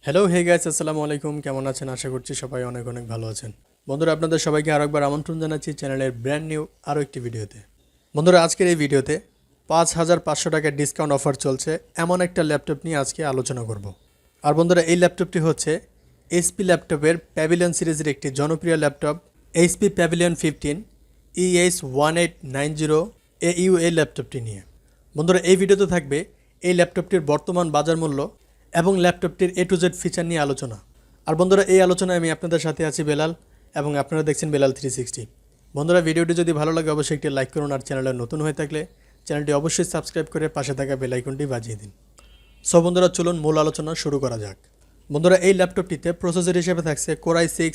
Hello hey guys, আসসালামু আলাইকুম। কেমন আছেন? আশা করছি সবাই অনেক অনেক ভালো আছেন। বন্ধুরা, আপনাদের সবাইকে আরেকবার আমন্ত্রণ জানাচ্ছি চ্যানেলের ব্র্যান্ড নিউ আরও একটি ভিডিওতে। বন্ধুরা, আজকের এই ভিডিওতে 5,500 টাকার ডিসকাউন্ট অফার চলছে এমন একটা ল্যাপটপ নিয়ে আজকে আলোচনা করব। আর বন্ধুরা, এই ল্যাপটপটি হচ্ছে এইচপি ল্যাপটপের প্যাভিলিয়ন সিরিজের একটি জনপ্রিয় laptop HP pavilion 15 EH1890 AU এই ল্যাপটপটি নিয়ে। বন্ধুরা, এই ভিডিওতে থাকবে এই ল্যাপটপটির বর্তমান বাজার মূল্য এবং ল্যাপটপটির A to Z ফিচার নিয়ে আলোচনা। আর বন্ধুরা, এই আলোচনায় আমি আপনাদের সাথে আছি বেলাল, এবং আপনারা দেখছেন Belal360। বন্ধুরা, ভিডিওটি যদি ভালো লাগে অবশ্যই একটি লাইক করুন, আর চ্যানেলে নতুন হয়ে থাকলে চ্যানেলটি অবশ্যই সাবস্ক্রাইব করে পাশে থাকা বেল আইকনটি বাজিয়ে দিন। সো বন্ধুরা, চলুন মূল আলোচনা শুরু করা যাক। বন্ধুরা, এই ল্যাপটপটিতে প্রসেসর হিসেবে থাকছে Core i6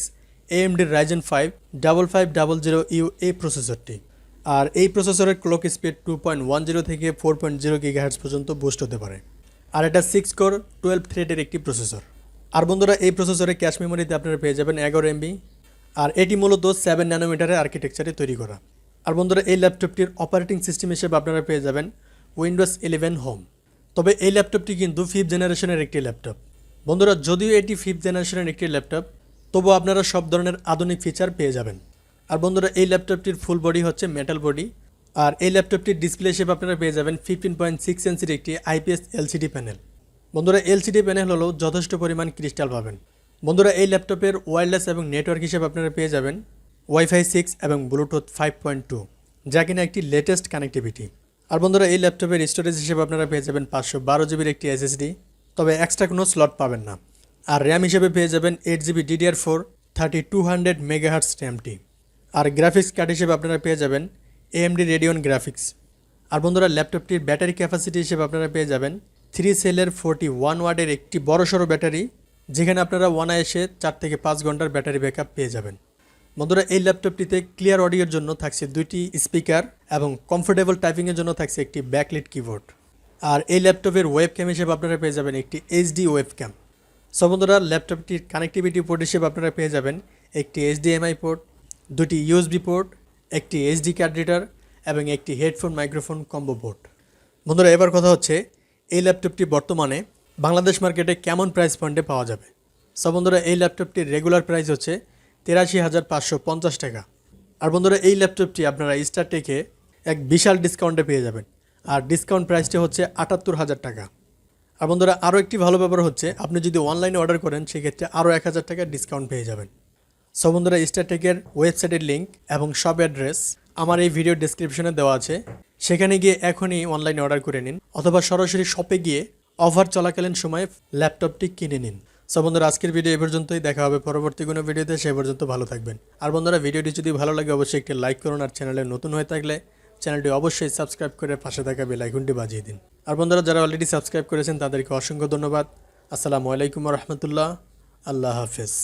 AMD Ryzen 5 5500U এই প্রসেসরটি। আর এই প্রসেসরের ক্লক স্পিড 2.10 থেকে 4.0 GHz পর্যন্ত বুস্ট হতে পারে। আর এটা 6 কোর 12 থ্রেডের একটি প্রসেসর। আর বন্ধুরা, এই প্রসেসরে ক্যাশ মেমোরিতে আপনারা পেয়ে যাবেন 11 MB, আর এটি মূলত 7 ন্যানোমিটারের আর্কিটেকচারে তৈরি করা। আর বন্ধুরা, এই ল্যাপটপটির অপারেটিং সিস্টেম হিসেবে আপনারা পেয়ে যাবেন Windows 11 হোম। তবে এই ল্যাপটপটি কিন্তু 5th জেনারেশনের একটি ল্যাপটপ। বন্ধুরা, যদিও এটি 5th জেনারেশনের একটি ল্যাপটপ, তবুও আপনারা সব ধরনের আধুনিক ফিচার পেয়ে যাবেন। আর বন্ধুরা, এই ল্যাপটপটির ফুল বডি হচ্ছে মেটাল বডি। আর এই ল্যাপটপটির ডিসপ্লে হিসেবে আপনারা পেয়ে যাবেন 15.6 ইঞ্চির একটি IPS LCD প্যানেল। বন্ধুরা, LCD প্যানেল হলেও যথেষ্ট পরিমাণ ক্রিস্টাল পাবেন। বন্ধুরা, এই ল্যাপটপের ওয়্যারলেস এবং নেটওয়ার্ক হিসেবে আপনারা পেয়ে যাবেন Wi-Fi 6 এবং ব্লুটুথ 5.2, যা কিনা একটি লেটেস্ট কানেক্টিভিটি। আর বন্ধুরা, এই ল্যাপটপের স্টোরেজ হিসেবে আপনারা পেয়ে যাবেন 512 জিবির একটি SSD, তবে এক্সট্রা কোনো স্লট পাবেন না। আর র্যাম হিসেবে পেয়ে যাবেন 8GB DDR4 3200 MHz র্যামটি। আর গ্রাফিক্স কার্ড হিসেবে আপনারা পেয়ে যাবেন AMD Radeon গ্রাফিক্স। আর বন্ধুরা, ল্যাপটপটির ব্যাটারি ক্যাপাসিটি হিসেবে আপনারা পেয়ে যাবেন 3 সেলের 41 ওয়াটের একটি বড়সড় ব্যাটারি, যেখানে আপনারা অনায়াসে 4 থেকে 5 ঘন্টার ব্যাটারি ব্যাকআপ পেয়ে যাবেন। বন্ধুরা, এই ল্যাপটপটিতে ক্লিয়ার অডিওর জন্য থাকছে 2টি স্পিকার এবং কমফোর্টেবল টাইপিংয়ের জন্য থাকছে একটি ব্যাকলিট কিবোর্ড। আর এই ল্যাপটপের ওয়েবক্যাম হিসেবে আপনারা পেয়ে যাবেন একটি HD ওয়েবক্যাম। সো বন্ধুরা, ল্যাপটপটির কানেক্টিভিটি পোর্ট হিসেবে আপনারা পেয়ে যাবেন একটি HDMI পোর্ট, 2টি USB পোর্ট, একটি SD কার্ড রিডার এবং একটি হেডফোন মাইক্রোফোন কম্বো পোর্ট। বন্ধুরা, এবার কথা হচ্ছে এই ল্যাপটপটি বর্তমানে বাংলাদেশ মার্কেটে কেমন প্রাইস পয়েন্টে পাওয়া যাবে। সো বন্ধুরা, এই ল্যাপটপটির রেগুলার প্রাইস হচ্ছে 83,550 টাকা। আর বন্ধুরা, এই ল্যাপটপটি আপনারা স্টার টেকে এক বিশাল ডিসকাউন্টে পেয়ে যাবেন, আর ডিসকাউন্ট প্রাইসটি হচ্ছে 78,000 টাকা। আর বন্ধুরা, আরও একটি ভালো ব্যাপার হচ্ছে আপনি যদি অনলাইনে অর্ডার করেন সেক্ষেত্রে আরও 1,000 টাকা ডিসকাউন্ট পেয়ে যাবেন। সো বন্ধুরা, স্টার টেকের ওয়েবসাইটের লিঙ্ক এবং শপ অ্যাড্রেস আমার এই ভিডিও ডেসক্রিপশনে দেওয়া আছে, সেখানে গিয়ে এখনই অনলাইনে অর্ডার করে নিন, অথবা সরাসরি শপে গিয়ে অফার চলাকালীন সময়ে ল্যাপটপটি কিনে নিন। সো বন্ধুরা, আজকের ভিডিও এ পর্যন্তই। দেখা হবে পরবর্তী কোনো ভিডিওতে, সে পর্যন্ত ভালো থাকবেন। আর বন্ধুরা, ভিডিওটি যদি ভালো লাগে অবশ্যই একটি লাইক করুন, আর চ্যানেলে নতুন হয়ে থাকলে চ্যানেলটি অবশ্যই সাবস্ক্রাইব করে পাশে থাকা বেল আইকনটি বাজিয়ে দিন। আর বন্ধুরা, যারা অলরেডি সাবস্ক্রাইব করেছেন তাদেরকে অসংখ্য ধন্যবাদ। আসসালামু আলাইকুম ওয়া রাহমাতুল্লাহ। আল্লাহ হাফেজ।